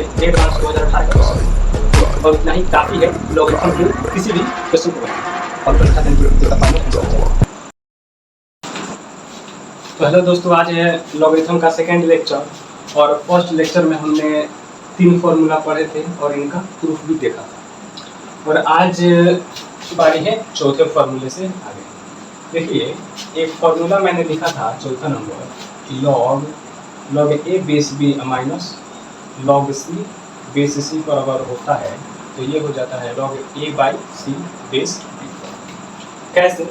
Advance 2018 का question और इतना ही काफ़ी है लॉगरिथम के किसी भी क्वेश्चन को बनाने और परीक्षा देने के लिए। तो हेलो दोस्तों, आज है लॉगरिथम का सेकेंड लेक्चर और फर्स्ट लेक्चर में हमने 3 फॉर्मूला पढ़े थे और इनका प्रूफ भी देखा था और आज बारी है चौथे फॉर्मूले से आगे। देखिए, एक फॉर्मूला मैंने लिखा था चौथा number, log a base b minus log c base c पर अगर होता है तो ये हो जाता है log a by c base b. कैसे?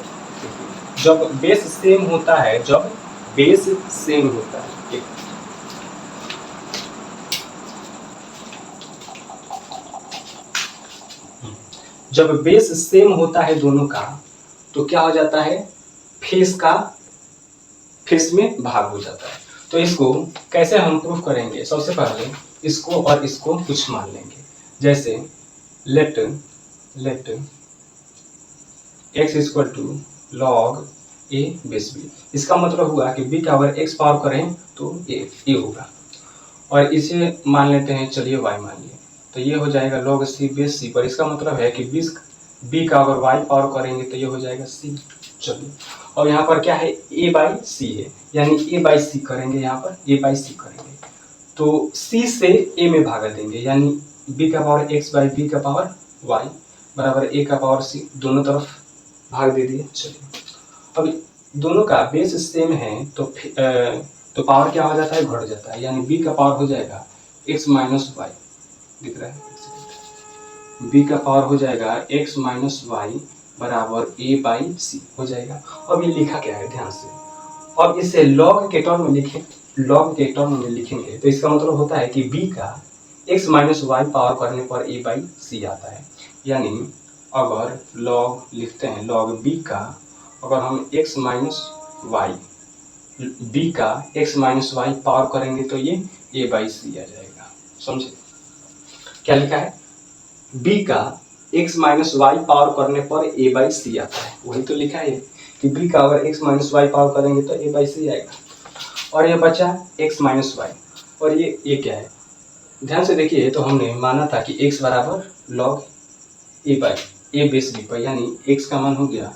जब बेस सेम होता है, जब बेस सेम होता है, एक जब बेस सेम होता है दोनों का तो क्या हो जाता है, फेस में भाग हो जाता है। तो इसको कैसे हम प्रूफ करेंगे? सबसे पहले इसको और इसको कुछ मान लेंगे, जैसे let x equal to log a base b. इसका मतलब हुआ कि b का अगर x पावर करें तो a होगा और इसे मान लेते हैं, चलिए y मान लिए, तो ये हो जाएगा लॉग सी बेस सी पर। इसका मतलब है कि b का अगर y पावर करेंगे तो ये हो जाएगा c। चलिए, और यहाँ पर क्या है, a बाई सी है, यानी a बाई सी करेंगे, यहाँ पर a बाई सी करेंगे तो c से a में भागा देंगे, यानी b का पावर x बाई b का पावर y बराबर a का पावर c, दोनों तरफ भाग दे दिए। चलिए, अब दोनों का बेस सेम है तो पावर क्या हो जाता है, घट जाता है, यानी b का पावर हो जाएगा x माइनस वाई, दिख रहा है, b का पावर हो जाएगा x माइनस वाई बराबर a बाई सी हो जाएगा। अब ये लिखा क्या है, ध्यान से, अब इसे लॉग के टर्म में लिखेंगे तो इसका मतलब होता है कि b का x माइनस वाई पावर करने पर a बाई सी आता है, यानी अगर लॉग लिखते हैं, लॉग b का अगर हम x माइनस वाई, b का x माइनस वाई पावर करेंगे तो ये a बाई सी आ जाएगा। समझे क्या लिखा है, b का x माइनस वाई पावर करने पर a बाई सी आता है, वही तो लिखा है कि b का अगर x माइनस वाई पावर करेंगे तो a बाई सी आएगा। और ये बचा x माइनस वाई, और ये क्या है, ध्यान से देखिए, तो हमने माना था कि x बराबर log a by a base b पर, यानी x का मान हो गया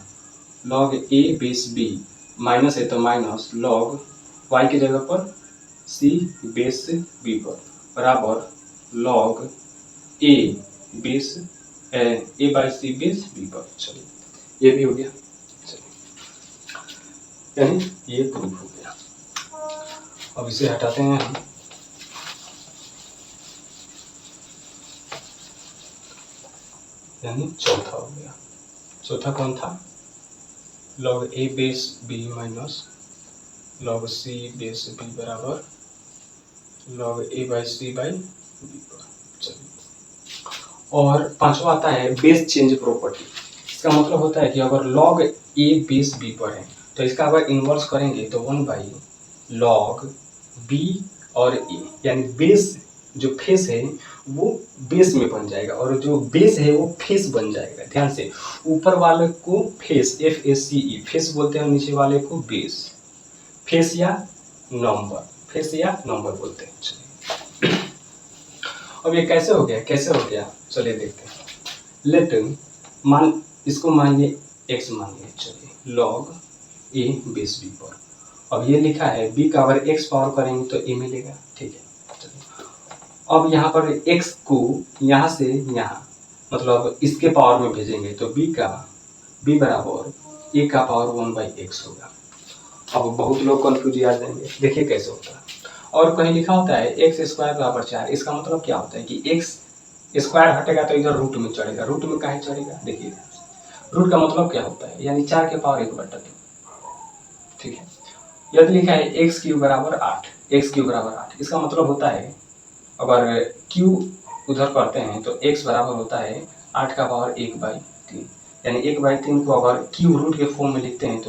log a base b, minus है तो माइनस लॉग y की जगह पर c बेस b पर बराबर log a base a by c base b पर। चलिए, ये भी हो गया, यानी ये प्रूफ हो गया। अब इसे हटाते हैं हम, यानी चौथा हो गया। चौथा कौन था, log a base b minus log c base b बराबर log a by c by b पर। चलिए, और पांचवा आता है बेस चेंज प्रॉपर्टी। इसका मतलब होता है कि अगर लॉग ए बेस बी पर है तो इसका अगर इन्वर्स करेंगे तो 1 बाई लॉग बी और ए, यानी बेस जो फेस है वो बेस में बन जाएगा और जो बेस है वो फेस बन जाएगा। ध्यान से, ऊपर वाले को फेस FACE फेस बोलते हैं, नीचे वाले को बेस, फेस या नंबर बोलते हैं। चलिए, अब ये कैसे हो गया, चलिए देखते हैं। लेट इसको मानिए x मानिए, चलिए लॉग ए बेस बी पर। अब ये लिखा है b का अगर x पावर करेंगे तो a मिलेगा, ठीक है। अब यहाँ पर x को यहाँ से यहाँ मतलब इसके पावर में भेजेंगे तो b बराबर a का पावर 1 बाई x होगा। अब बहुत लोग कंफ्यूज आ जाएंगे, देखिए कैसे होता है। और कहीं लिखा होता है x स्क्वायर बराबर 4, इसका मतलब क्या होता है कि x स्क्वायर हटेगा तो इधर रूट में चढ़ेगा, रूट में काहे चढ़ेगा, देखिए रूट का मतलब क्या होता है, यानी 4 के पावर 1/2, ठीक है। यदि लिखा है x क्यूब बराबर 8, इसका मतलब होता है अगर q उधर करते हैं तो x बराबर होता है 8 का पावर 1/3, यानी 1/3 को अगर q रूट के फॉर्म में लिखते हैं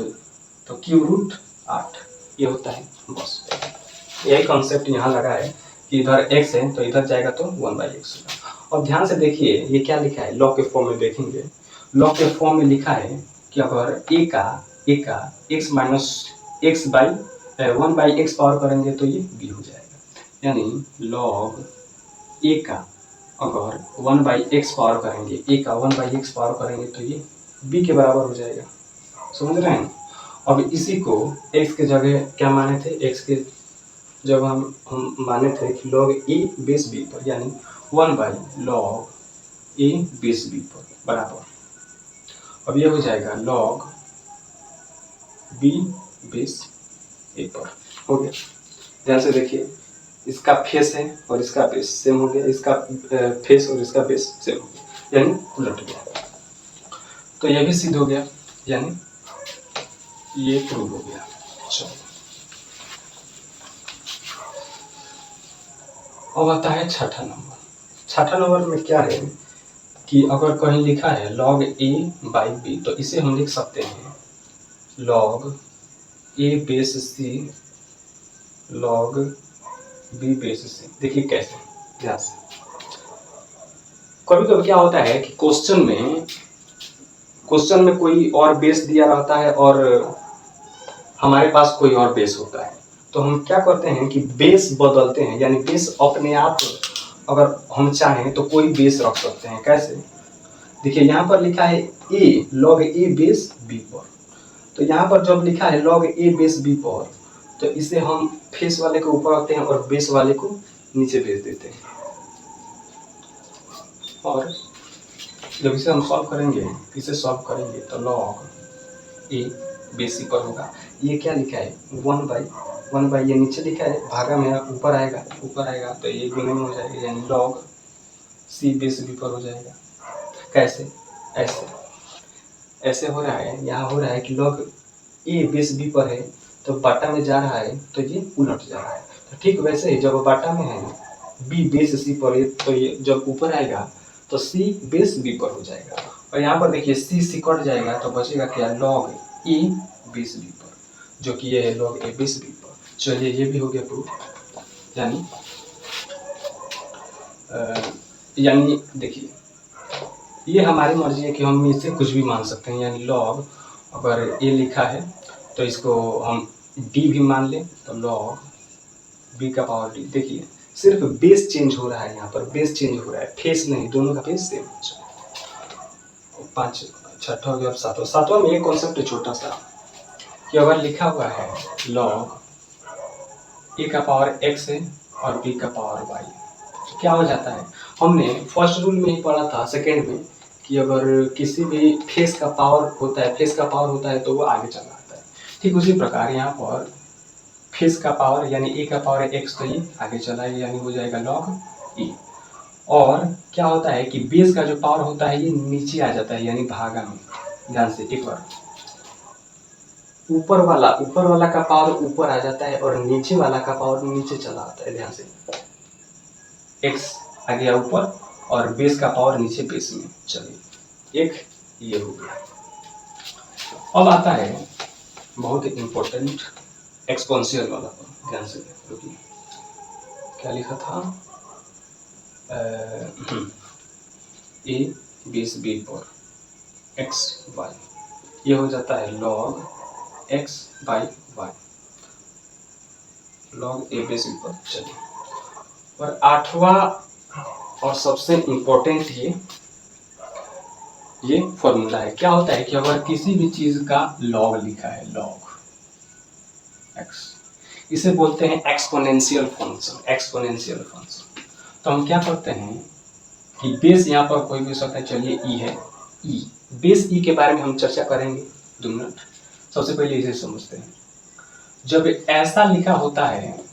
तो q रूट 8 ये होता है। बस यही कॉन्सेप्ट यहाँ लगा है कि इधर x है तो इधर जाएगा तो 1/x होगा। और ध्यान से देखिए ये क्या लिखा है, लॉग के फॉर्म में देखेंगे, लॉग के फॉर्म में लिखा है कि अगर a का x minus x by 1/x power करेंगे तो ये b हो जाएगा, यानी लॉग ए का अगर 1/x पावर करेंगे, ए का 1/x पावर करेंगे तो ये b के बराबर हो जाएगा। समझ रहे हैं? अब इसी को x के जगह क्या माने थे, x के जब हम माने थे कि log a बेस b पर, यानी 1/log a बेस b पर बराबर, अब ये हो जाएगा log b बेस a पर। हो गया। ध्यान से देखिए, इसका फेस है और इसका बेस सेम हो गया, इसका फेस और इसका बेस सेम हो गया, यानी उलट गया। तो यह भी सिद्ध हो गया, यानी ये प्रूव हो गया। चलो, अब आता है छठा नंबर। छठा नंबर में क्या है कि अगर कहीं लिखा है log a/b, तो इसे हम लिख सकते हैं log a base c log b base c। देखिए कैसे, ध्यान से। कभी कभी क्या होता है कि क्वेश्चन में कोई और बेस दिया रहता है और हमारे पास कोई और बेस होता है, तो हम क्या करते हैं कि बेस बदलते हैं, यानी बेस अपने आप अगर हम चाहें तो कोई बेस रख सकते हैं। कैसे? देखिए यहाँ पर लिखा है a log a base b पर, तो यहाँ पर जब लिखा है log a बेस b पर, तो इसे हम फेस वाले को ऊपर रखते हैं और बेस वाले को नीचे भेज देते हैं। और जब इसे हम सॉल्व करेंगे, इसे सॉल्व करेंगे तो log a बेस c पर होगा। ये क्या लिखा है 1/, ये नीचे लिखा है, भागा में ऊपर आएगा तो ये गुणे में हो जाएगा, यानी log c बेस b पर हो जाएगा। कैसे? ऐसे हो रहा है, यहाँ हो रहा है कि log a बेस b पर है तो बाटा में जा रहा है तो ये उलट जा रहा है। तो ठीक वैसे ही जब बाटा में है b बेस c पर है, तो ये जब ऊपर आएगा तो c बेस b पर हो जाएगा। और यहाँ पर देखिए c कट जाएगा तो बचेगा क्या, log a बेस b पर, जो कि ये है log a बेस b पर। चलिए ये भी हो गया प्रूफ। यानी देखिए, ये हमारी मर्जी है कि हम इससे कुछ भी मान सकते हैं, यानी log अगर a लिखा है तो इसको हम d भी मान लें, तो log b का पावर d। देखिए सिर्फ बेस चेंज हो रहा है, यहाँ पर बेस चेंज हो रहा है, फेस नहीं, दोनों का फेस सेम। 5 छठा हो गया। अब सातवां में एक कॉन्सेप्ट है छोटा सा, कि अगर लिखा हुआ है log a का पावर x है और b का पावर y, तो क्या हो जाता है, हमने फर्स्ट रूल में ही पढ़ा था, सेकेंड में, कि अगर किसी भी फेस का पावर होता है तो वो आगे चला आता है। ठीक उसी प्रकार यहाँ पर फेस का पावर यानी a का पावर है x, तो ये आगे चला है, यानी हो जाएगा log a। और क्या होता है कि बेस का जो पावर होता है ये नीचे आ जाता है, यानी भागा में। ध्यान से एक बार, ऊपर वाला का पावर ऊपर आ जाता है और नीचे वाला का पावर नीचे चला आता है। ध्यान से, x आ गया ऊपर और बेस का पावर नीचे बेस में। चलिए एक ये हो गया। अब आता है बहुत इम्पोर्टेंट एक्सपोनेंशियल वाला। ध्यान से देखिए क्या लिखा था, a बेस b पर x y, ये हो जाता है log x by y, log a base b पर। चलिए, और आठवां और सबसे इम्पोर्टेंट ये फॉर्मूला है। क्या होता है कि अगर किसी भी चीज का log लिखा है, log x, इसे बोलते हैं एक्सपोनेंशियल फंक्शन। तो हम क्या करते हैं कि बेस यहाँ पर कोई भी हो सकता है, चलिए e है, e बेस e के बारे में हम चर्चा करेंगे 2 मिनट। सबसे पहले इसे समझते हैं। जब ऐसा लिखा होता है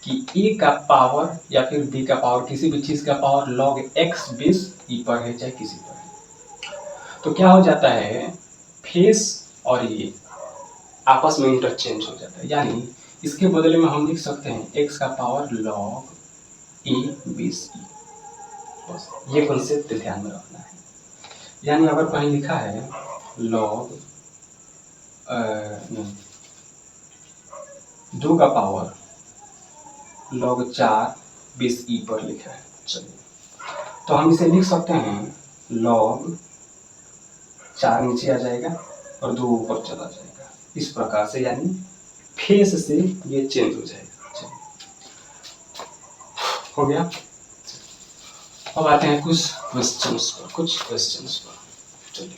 कि a का पावर या फिर b का पावर, किसी भी चीज का power log x base e पर है, चाहे किसी पर है, तो क्या हो जाता है, फेस और ये आपस में इंटरचेंज हो जाता है। यानी इसके बदले में हम लिख सकते हैं x का power log a base e। बस ये कॉन्सेप्ट ध्यान में रखना है। यानी अगर कहीं लिखा है log 2 का पावर log 4 बेस e पर लिखा है, चलिए तो हम इसे लिख सकते हैं log 4 नीचे आ जाएगा और 2 ऊपर चला जाएगा, इस प्रकार से, यानी फेस से ये चेंज हो जाएगा। हो गया। अब आते हैं कुछ क्वेश्चंस पर। चलिए,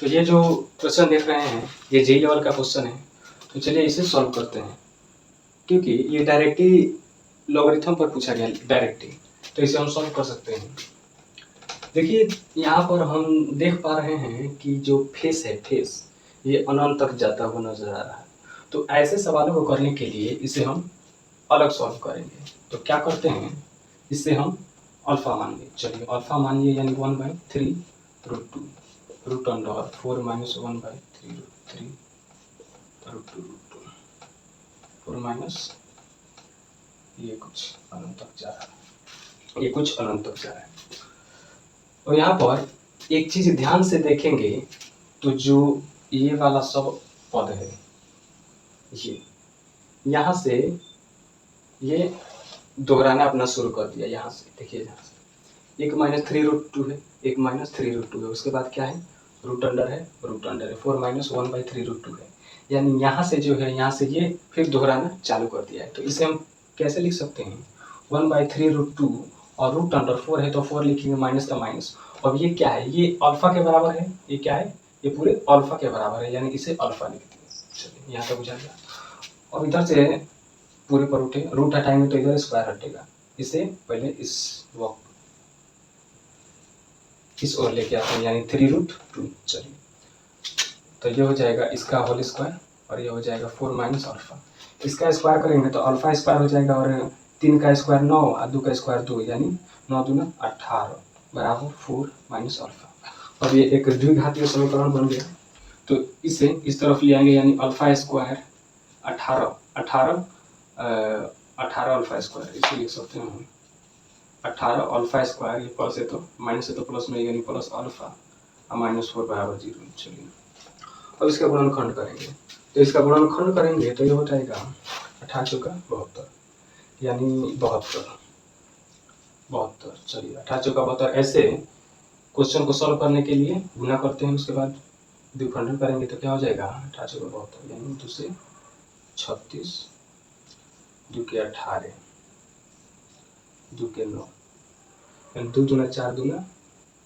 तो ये जो क्वेश्चन देख रहे हैं ये जेई लेवल का क्वेश्चन है, तो चलिए इसे सॉल्व करते हैं, क्योंकि ये डायरेक्टली लॉगरिथम पर पूछा गया डायरेक्टली, तो इसे हम सॉल्व कर सकते हैं। देखिए यहाँ पर हम देख पा रहे हैं कि जो फेस है, फेस ये अनंत तक जाता हुआ नजर आ रहा है। तो ऐसे सवालों को करने के लिए इसे हम अलग सॉल्व करेंगे। तो क्या करते हैं, इसे हम अल्फा मान लें। चलिए अल्फा मान लिए, यानी 1/3√2 रूट अंडर 4 - 1/3√3 √2 4 माइनस ये कुछ अनंत तक जा रहा है, ये कुछ अनंत तक जा रहा है। और यहाँ पर एक चीज ध्यान से देखेंगे तो जो ये वाला सब पद है, ये यहाँ से ये दोहराना अपना शुरू कर दिया। यहाँ से देखिए, यहाँ से 1 - 3√2 है, 1 - 3√2 है, उसके बाद क्या है, रूट अंडर है, 4 - 1/3√2 है, यानी यहाँ से जो है, यहाँ से ये फिर दोहराना चालू कर दिया है। तो इसे हम कैसे लिख सकते हैं, 1/3√2 और रूट अंडर 4 है तो 4 लिखेंगे, माइनस का माइनस। अब ये क्या है, ये अल्फा के बराबर है, ये क्या है, ये पूरे अल्फा के बराबर है, यानी इसे अल्फा लिखते हैं। चलिए यहाँ तक बुझा गया। और इधर से पूरे पर उठे, रूट हटाएंगे तो इधर स्क्वायर हटेगा, इसे पहले इस ओर लेके आते हैं, यानी 3√2। चलिए तो ये हो जाएगा इसका होल स्क्वायर, और ये हो जाएगा 4 माइनस अल्फा। इसका स्क्वायर करेंगे तो अल्फा स्क्वायर हो जाएगा, और 3 का स्क्वायर 9 और 2 का स्क्वायर 2, यानी 9 दूना 18 बराबर 4 माइनस अल्फा। अब ये एक द्विघातीय समीकरण बन गया, तो इसे इस तरफ ले आएंगे, यानी अल्फा स्क्वायर 18 अल्फा स्क्वायर, इसे लिख सकते हैं हम 18 अल्फा स्क्वायर, ये प्लस है तो माइनस है तो प्लस में, यानी प्लस अल्फा और -4 बराबर 0। चलिए अब इसका गुणनखंड करेंगे, तो इसका गुणनखंड करेंगे तो ये हो जाएगा 18 चौका 72, यानी 72। चलिए 18 चौका 72, ऐसे क्वेश्चन को सॉल्व करने के लिए गुना करते हैं, उसके बाद द्विखंडन करेंगे तो क्या हो जाएगा, 18 चौका 72, यानी 2 से 36, 2 के 18, 2 के 9, 2 दूना 4 दूना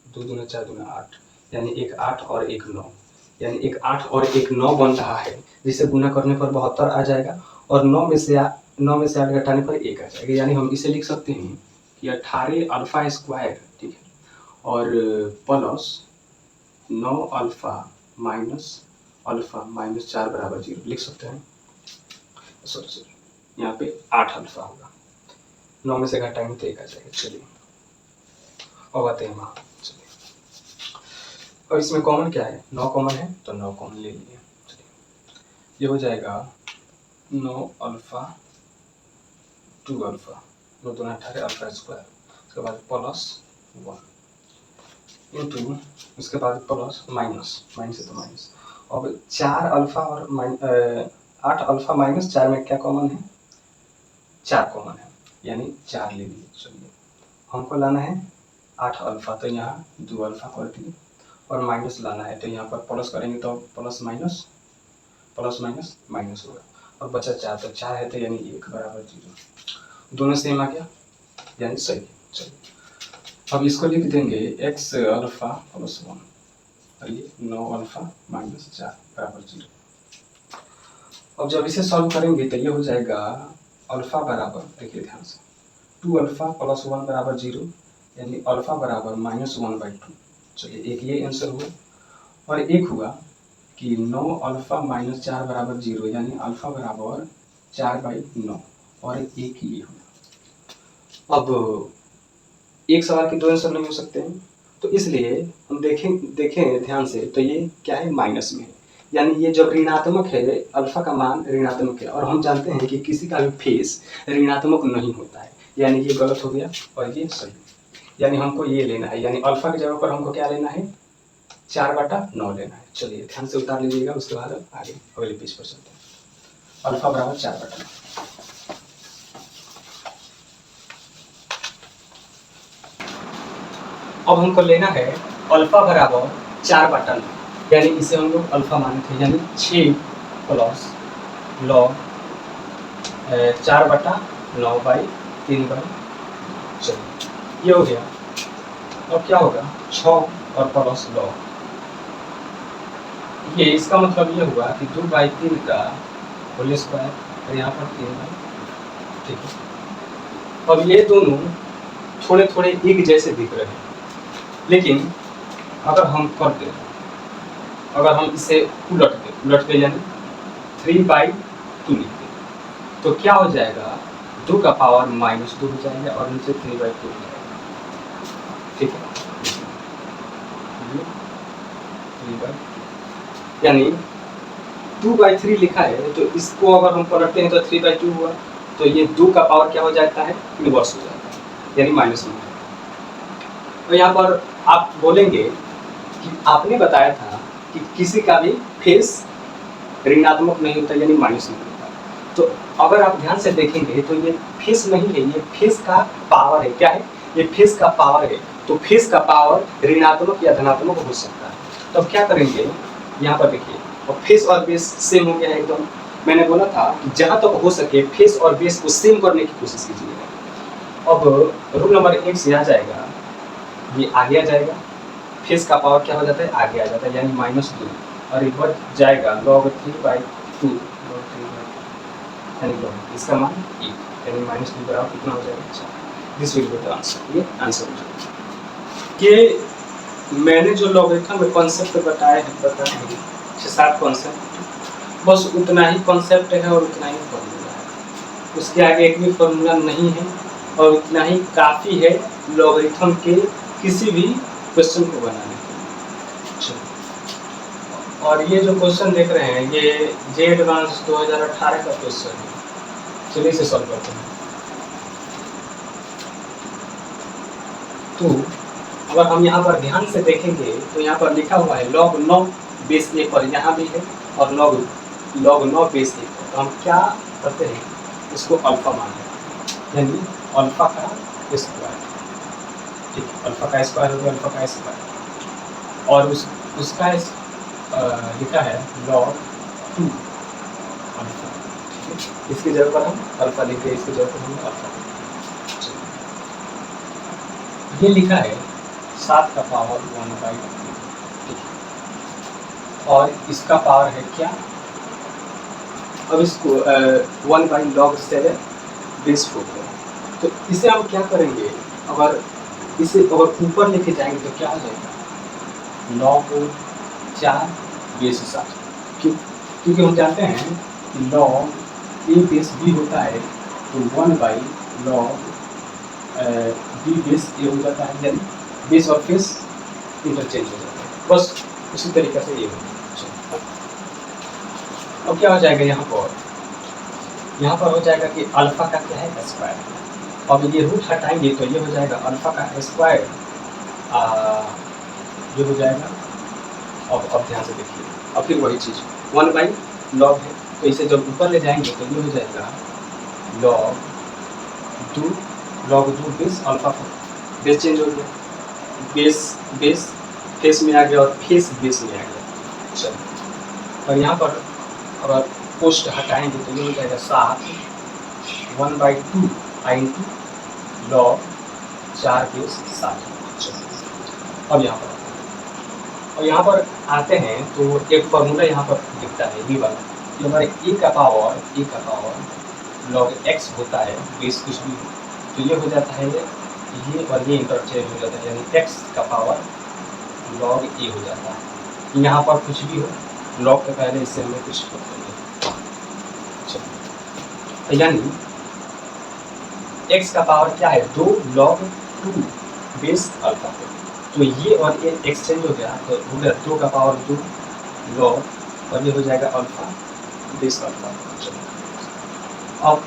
2 दूना 4 दूना 8, यानी एक 8 और एक 9, यानी एक 8 और एक 9 बन रहा है, जिसे गुना करने पर 72 आ जाएगा, और 9 में से 8 घटाने पर 1 आ जाएगा, यानी हम इसे लिख सकते हैं कि 18 अल्फा स्क्वायर, ठीक है, और प्लस 9 अल्फा माइनस अल्फा -4 बराबर 0 लिख सकते हैं। सॉरी, यहाँ पे 8 अल्फा होगा, 9 में से घटाएंगे तो 1 आ जाएगा। चलिए अब आते हैं वहाँ। चलिए और इसमें कॉमन क्या है, 9 कॉमन है तो 9 कॉमन ले लिए। चलिए ये हो जाएगा 9 अल्फा 2 अल्फा, 9 दूना 18 अल्फा स्क्वायर, उसके बाद प्लस 1 इंटू, उसके बाद प्लस माइनस है तो माइनस। अब 4 अल्फा और 8 अल्फा माइनस 4 में क्या कॉमन है, 4 कॉमन है, यानी 4 ले लिए। चलिए हमको लाना है 8 अल्फा, तो यहाँ 2 अल्फा कर दिए, और माइनस लाना है तो यहाँ पर प्लस करेंगे तो प्लस माइनस माइनस होगा, और बचा 4, तो 4 है तो यानी 1 बराबर 0, दोनों सेम आ गया, यानी सही। चलिए अब इसको लिख देंगे x अल्फा प्लस 1, और ये 9 अल्फा -4 बराबर 0। अब जब इसे सॉल्व करेंगे तो ये हो जाएगा अल्फा बराबर, देखिए ध्यान से, 2 अल्फा प्लस 1 बराबर 0, यानी अल्फा बराबर -1/2। चलिए एक ये आंसर हुआ, और एक हुआ कि 9 अल्फा -4 बराबर 0, यानी अल्फा बराबर 4/9, और एक ये हुआ। अब एक सवाल के 2 आंसर नहीं हो सकते हैं, तो इसलिए हम देखें ध्यान से, तो ये क्या है, माइनस में है, यानी ये जब ऋणात्मक है, अल्फा का मान ऋणात्मक है, और हम जानते हैं कि किसी का भी फेस ऋणात्मक नहीं होता है, यानी ये गलत हो गया और ये सही, यानी हमको ये लेना है, यानी अल्फा की जगह पर हमको क्या लेना है, 4/9 लेना है। चलिए ध्यान से उतार लीजिएगा, उसके बाद आगे अगले पेज पर चलते हैं। अल्फा बराबर 4/9। अब हमको लेना है अल्फा बराबर 4/9, यानी इसे हम लोग अल्फा माने थे, यानी 6 प्लस लॉग 4/9 9/3 चलिए ये हो गया। अब क्या होगा 6 और प्लस लॉग, ये इसका मतलब ये हुआ कि 2/3 का होल स्क्वायर और यहाँ पर 3/, ठीक है। अब ये दोनों थोड़े थोड़े एक जैसे दिख रहे हैं, लेकिन अगर हम कर दें, अगर हम इसे उलट के यानी 3/2 लिखते तो क्या हो जाएगा, 2 का पावर -2 हो जाएगा और नीचे 3/2 हो जाएगा, ठीक है। 3/, यानी 2/3 लिखा है तो इसको अगर हम पलटते हैं तो 3/2 हुआ, तो ये 2 का पावर क्या हो जाता है, इनवर्स हो जाता है यानी -1। तो यहाँ पर आप बोलेंगे कि आपने बताया था कि किसी का भी फेस ऋणात्मक नहीं होता यानी माइनस नहीं होता, तो अगर आप ध्यान से देखेंगे तो ये फेस नहीं है, ये फेस का पावर है। क्या है, ये फेस का पावर है। तो फेस का पावर ऋणात्मक या धनात्मक हो सकता है। तो अब क्या करेंगे, यहाँ पर देखिए, और फेस और बेस सेम हो गया है एकदम। मैंने बोला था कि जहाँ तक हो सके फेस और बेस को सेम करने की कोशिश कीजिएगा। अब रूल नंबर 1 से आ जाएगा, ये आगे आ जाएगा, फेस का पावर क्या हो जाता है, आगे आ जाता है यानी -2 और ये बढ़ जाएगा log 3/2 यानी log इसका मान 1 यानी -2 बराबर कितना हो जाएगा, 4। This will be the answer, ये आंसर हो जाएगा। कि मैंने जो लॉगरिथम में कॉन्सेप्ट बताया है, 6-7 कॉन्सेप्ट, बस उतना ही कॉन्सेप्ट है और उतना ही फॉर्मूला है, उसके आगे एक भी फॉर्मूला नहीं है और उतना ही काफ़ी है लॉगरिथम के किसी भी क्वेश्चन को बनाने के लिए। और ये जो क्वेश्चन देख रहे हैं ये जे एडवांस 2018 का क्वेश्चन है। चलिए इसे सॉल्व करते हैं। तो अगर हम यहाँ पर ध्यान से देखेंगे तो यहाँ पर लिखा हुआ है log 9 बेस ए पर, यहाँ भी है, और log 9 बेस ए पर। तो हम क्या करते हैं, इसको अल्फा मान लेते हैं यानी अल्फा का स्क्वायर, ठीक है। अल्फा का स्क्वायर हो गया अल्फा का स्क्वायर, और उसका लिखा है log 2 अल्फा, ठीक है। इसकी जगह पर हम अल्फा लिखते हैं, इसकी जगह पर हम अल्फा, ये लिखा है 7 का पावर 1/2, ठीक है। और इसका पावर है क्या, अब इसको 1/log 7 बेस 4 है। तो इसे हम क्या करेंगे, अगर इसे अगर ऊपर लेके जाएंगे तो क्या हो जाएगा, log 4 बेस 7, क्योंकि हम जानते हैं कि log a बेस b होता है तो 1/log b बेस a हो जाता है, यानी बेस और फेस इंटरचेंज हो जाता है। बस उसी तरीके से ये होगा। अब क्या हो जाएगा, यहाँ पर हो जाएगा कि अल्फा का क्या है, स्क्वायर। अब ये रूट हटाएंगे तो ये हो जाएगा अल्फा का स्क्वायर, ये हो जाएगा। अब ध्यान से देखिए, अब फिर वही चीज़ 1/log है, तो इसे जब ऊपर ले जाएंगे तो ये हो जाएगा log 2 base alpha, base change हो गया, बेस फेस में आ गया और फेस बेस में आ गया। चलो, और यहाँ पर अगर पोस्ट हटाएंगे तो ये हो जाएगा 7 1/2 इंटू log 4 बेस 7। अब यहाँ पर आते हैं तो एक फॉर्मूला यहाँ पर दिखता है ये वाला, कि हमारे ए का पावर log x होता है, बेस कुछ भी, तो ये हो जाता है ये और ये इंटरचेंज हो जाता है यानी x का पावर log a हो जाता है। यहाँ पर कुछ भी हो, log के पहले इससे हमें कुछ यानी x का पावर क्या है, 2 log 2 बेस अल्फा, तो ये और ये एक्सचेंज हो गया तो हो गया 2 का पावर 2 log और ये हो जाएगा अल्फा बेस अल्फा। अब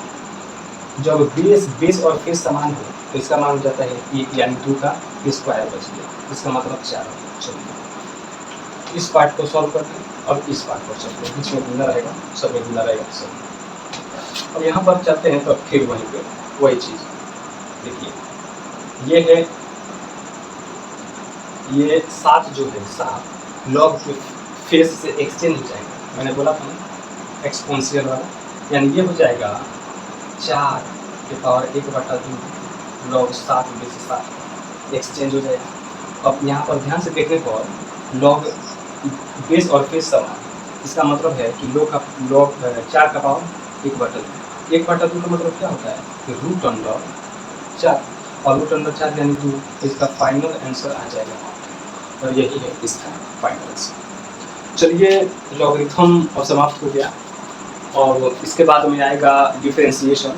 जब बेस और फेस समान हो तो इसका मान हो जाता है 1 यानी 2 का स्क्वायर बच गया, इसका मतलब 4। चलिए इस पार्ट को सॉल्व करते हैं, अब इस पार्ट पर चलते हैं, बीच में गुना रहेगा, सब में गुना रहेगा सब। अब यहाँ पर चलते हैं तो फिर वहीं पे वही चीज़ देखिए, ये है ये 7 जो है 7 log फेस से एक्सचेंज हो जाएगा, मैंने बोला था एक्सपोनेंशियल वाला, यानी ये हो जाएगा 4 के पावर 1/2 log 7 बेस 7 एक्सचेंज हो जाएगा। अब यहाँ पर ध्यान से देखने पर log बेस और फेस समान, इसका मतलब है कि log 4 का पावर 1/2 1/2 का मतलब क्या होता है कि √4 और √4 यानी 2, इसका फाइनल आंसर आ जाएगा और यही है इसका फाइनल आंसर। चलिए लॉगरिथम अब समाप्त हो गया और इसके बाद में आएगा डिफरेंशिएशन।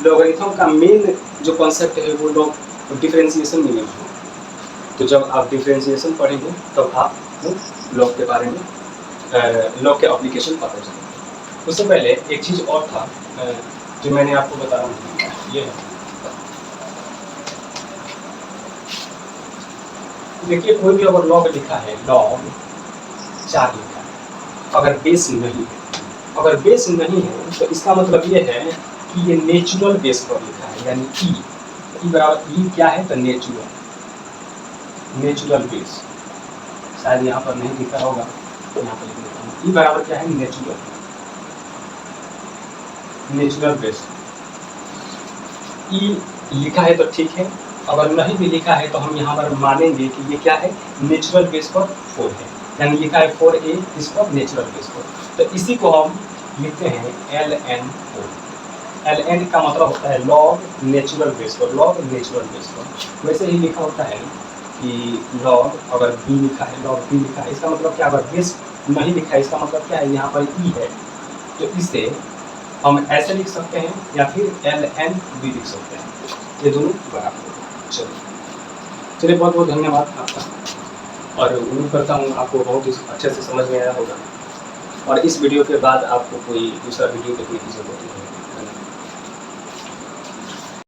लॉगरिथम का मेन जो कॉन्सेप्ट है वो लोग डिफरेंशिएशन में यूज हो, तो जब आप डिफरेंशिएशन पढ़ेंगे तब आपको लॉग के बारे में लॉग के एप्लीकेशन पता चलेगा। उससे पहले एक चीज़ और था जो मैंने आपको बता रहा हूँ, ये है देखिए कोई भी अगर लॉग लिखा है log 4 लिखा है, अगर बेस नहीं है, अगर बेस नहीं है तो इसका मतलब ये है कि ये नेचुरल बेस पर लिखा है, यानी ई बराबर ई क्या है तो नेचुरल बेस, शायद यहाँ पर नहीं लिखा होगा, यहाँ पर लिख देता हूँ। ई बराबर क्या है नेचुरल बेस। ई लिखा है तो ठीक है, अगर नहीं भी लिखा है तो हम यहाँ पर मानेंगे कि ये क्या है नेचुरल बेस पर 4 है, यानी लिखा है 4a इस पर नेचुरल बेस पर, तो इसी को हम लिखते हैं ln4। ln का मतलब होता है log नेचुरल बेस पर, log नेचुरल बेस पर। वैसे ही लिखा होता है कि log अगर b लिखा है, log b लिखा है, इसका मतलब क्या, अगर बेस नहीं लिखा है इसका मतलब क्या है यहाँ पर e है, तो इसे हम ऐसे लिख सकते हैं या फिर ln b लिख सकते हैं, ये दोनों बराबर है। चलिए बहुत बहुत धन्यवाद आपका, और उम्मीद करता हूँ आपको बहुत ही अच्छे से समझ में आया होगा, और इस वीडियो के बाद आपको कोई दूसरा वीडियो देखने की जरूरत नहीं है।